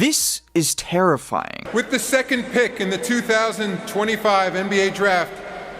This is terrifying. With the second pick in the 2025 NBA Draft,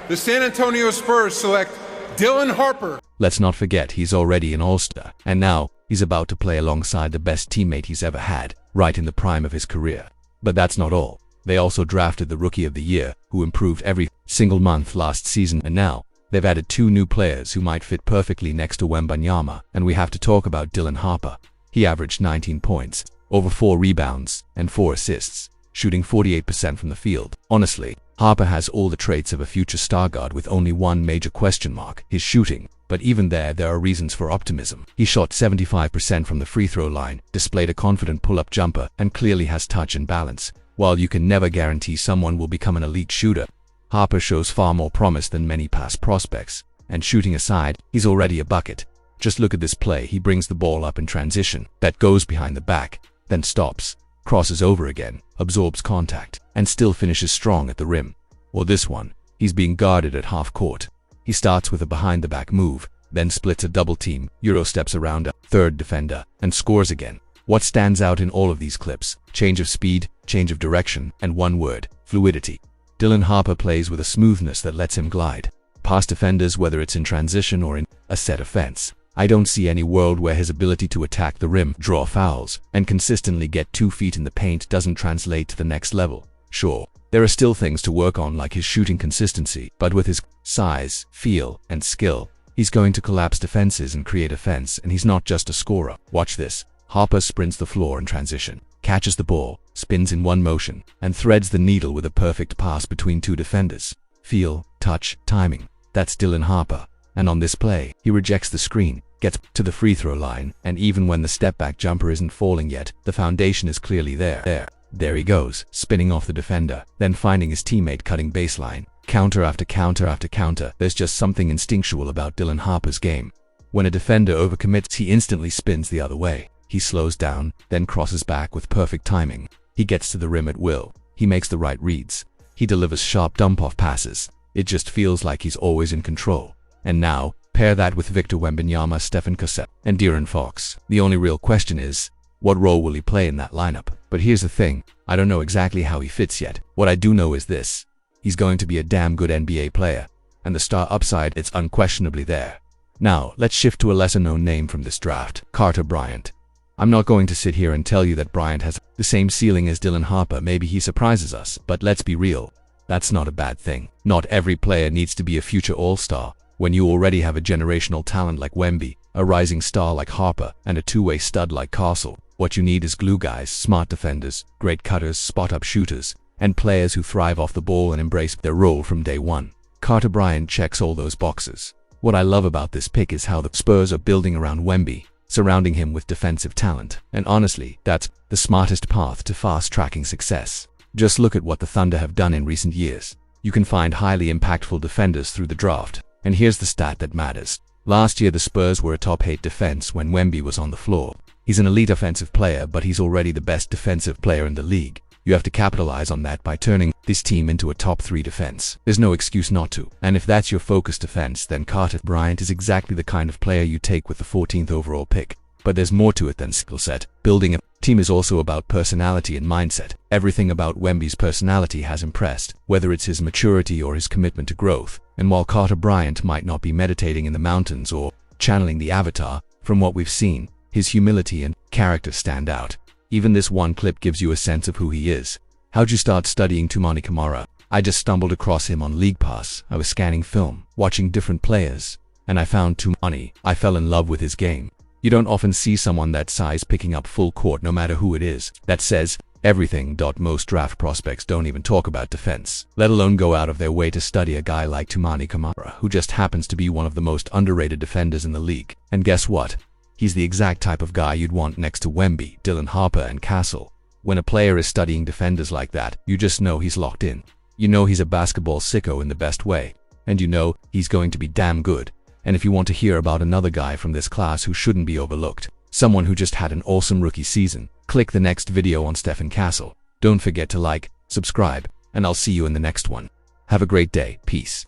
the San Antonio Spurs select Dylan Harper. Let's not forget he's already an All-Star, and now he's about to play alongside the best teammate he's ever had, right in the prime of his career. But that's not all. They also drafted the Rookie of the Year, who improved every single month last season, and now they've added 2 new players who might fit perfectly next to Wembanyama, and we have to talk about Dylan Harper. He averaged 19 points, over 4 rebounds, and 4 assists, shooting 48% from the field. Honestly, Harper has all the traits of a future star guard with only one major question mark: his shooting. But even there are reasons for optimism. He shot 75% from the free throw line, displayed a confident pull-up jumper, and clearly has touch and balance. While you can never guarantee someone will become an elite shooter, Harper shows far more promise than many past prospects. And shooting aside, he's already a bucket. Just look at this play. He brings the ball up in transition, that goes behind the back, then stops, crosses over again, absorbs contact, and still finishes strong at the rim. Or this one, he's being guarded at half court. He starts with a behind-the-back move, then splits a double team, Euro steps around a third defender, and scores again. What stands out in all of these clips? Change of speed, change of direction, and one word: fluidity. Dylan Harper plays with a smoothness that lets him glide past defenders, whether it's in transition or in a set offense. I don't see any world where his ability to attack the rim, draw fouls, and consistently get 2 feet in the paint doesn't translate to the next level. Sure, there are still things to work on, like his shooting consistency, but with his size, feel, and skill, he's going to collapse defenses and create offense, and he's not just a scorer. Watch this. Harper sprints the floor in transition, catches the ball, spins in one motion, and threads the needle with a perfect pass between 2 defenders. Feel, touch, timing. That's Dylan Harper. And on this play, he rejects the screen, gets to the free throw line, and even when the step-back jumper isn't falling yet, the foundation is clearly there. There he goes, spinning off the defender, then finding his teammate cutting baseline. Counter after counter after counter. There's just something instinctual about Dylan Harper's game. When a defender overcommits, he instantly spins the other way. He slows down, then crosses back with perfect timing. He gets to the rim at will. He makes the right reads. He delivers sharp dump-off passes. It just feels like he's always in control. And now, pair that with Victor Wembanyama, Stephon Castle, and De'Aaron Fox. The only real question is, what role will he play in that lineup? But here's the thing, I don't know exactly how he fits yet. What I do know is this: he's going to be a damn good NBA player, and the star upside, it's unquestionably there. Now, let's shift to a lesser-known name from this draft, Carter Bryant. I'm not going to sit here and tell you that Bryant has the same ceiling as Dylan Harper. Maybe he surprises us, but let's be real. That's not a bad thing. Not every player needs to be a future all-star. When you already have a generational talent like Wemby, a rising star like Harper, and a two-way stud like Castle, what you need is glue guys, smart defenders, great cutters, spot-up shooters, and players who thrive off the ball and embrace their role from day one. Carter Bryant checks all those boxes. What I love about this pick is how the Spurs are building around Wemby, surrounding him with defensive talent. And honestly, that's the smartest path to fast-tracking success. Just look at what the Thunder have done in recent years. You can find highly impactful defenders through the draft. And here's the stat that matters. Last year the Spurs were a top 8 defense when Wemby was on the floor. He's an elite offensive player, but he's already the best defensive player in the league. You have to capitalize on that by turning this team into a top 3 defense. There's no excuse not to. And if that's your focused defense, then Carter Bryant is exactly the kind of player you take with the 14th overall pick. But there's more to it than skill set. Building a team is also about personality and mindset. Everything about Wemby's personality has impressed, whether it's his maturity or his commitment to growth. And while Carter Bryant might not be meditating in the mountains or channeling the Avatar, from what we've seen, his humility and character stand out. Even this one clip gives you a sense of who he is. How'd you start studying Toumani Camara? I just stumbled across him on League Pass. I was scanning film, watching different players, and I found Toumani. I fell in love with his game. You don't often see someone that size picking up full court no matter who it is. That says everything. Most draft prospects don't even talk about defense, let alone go out of their way to study a guy like Toumani Camara, who just happens to be one of the most underrated defenders in the league. And guess what? He's the exact type of guy you'd want next to Wemby, Dylan Harper, and Castle. When a player is studying defenders like that, you just know he's locked in. You know he's a basketball sicko in the best way. And you know he's going to be damn good. And if you want to hear about another guy from this class who shouldn't be overlooked, someone who just had an awesome rookie season, click the next video on Stephon Castle. Don't forget to like, subscribe, and I'll see you in the next one. Have a great day. Peace.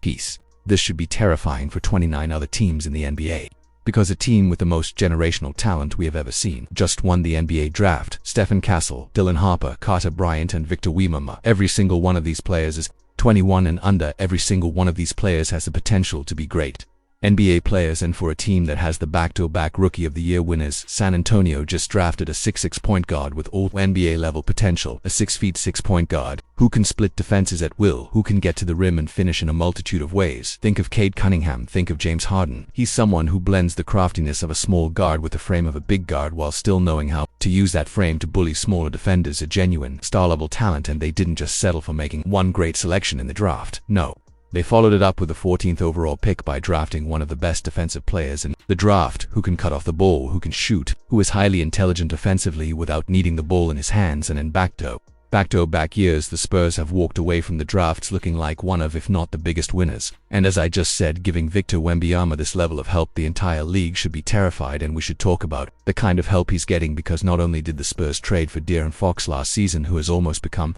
This should be terrifying for 29 other teams in the NBA. Because a team with the most generational talent we have ever seen just won the NBA draft. Stephon Castle, Dylan Harper, Carter Bryant, and Victor Wembanyama. Every single one of these players is 21 and under. Every single one of these players has the potential to be great NBA players, and for a team that has the back-to-back Rookie of the Year winners, San Antonio just drafted a 6'6" point guard with all NBA level potential, a 6'6" point guard who can split defenses at will, who can get to the rim and finish in a multitude of ways. Think of Cade Cunningham, think of James Harden. He's someone who blends the craftiness of a small guard with the frame of a big guard while still knowing how to use that frame to bully smaller defenders. A genuine star-level talent, and they didn't just settle for making one great selection in the draft. No. They followed it up with the 14th overall pick by drafting one of the best defensive players in the draft, who can cut off the ball, who can shoot, who is highly intelligent offensively without needing the ball in his hands. And in back-to-back years, the Spurs have walked away from the drafts looking like one of, if not the biggest winners. And as I just said, giving Victor Wembanyama this level of help, the entire league should be terrified, and we should talk about the kind of help he's getting, because not only did the Spurs trade for De'Aaron Fox last season, who has almost become